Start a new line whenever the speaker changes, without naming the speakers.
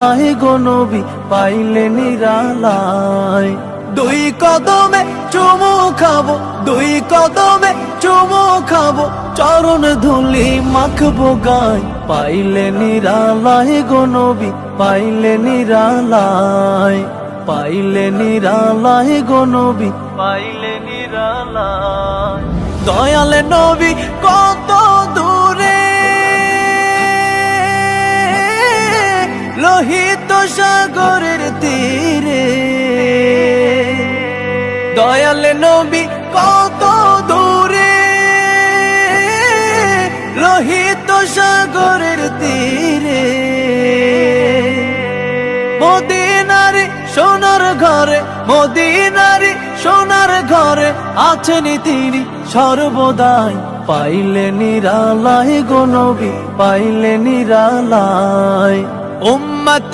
আহে গো নবী পাইলে নিরালায়। দুই কদমে চুমু খাবো, দুই কদমে চুমু খাবো, চরণ ধুলি মাখবো গায়। পাইলে নিরালায় গো নবী পাইলে নিরালায়, পাইলে নিরালায় গো নবী পাইলে নিরালায়। দয়াল নবী কত দূরে, লোহিত সাগরের তীরে। দয়াল নবী কত দূরে, লোহিত সাগরের তীরে। মদিনার সোনার ঘরে, মদিনার সোনার ঘরে আছেন তিনি সর্বদাই। পাইলে নিরালায় গো নবী পাইলে নিরালায়। উম্মত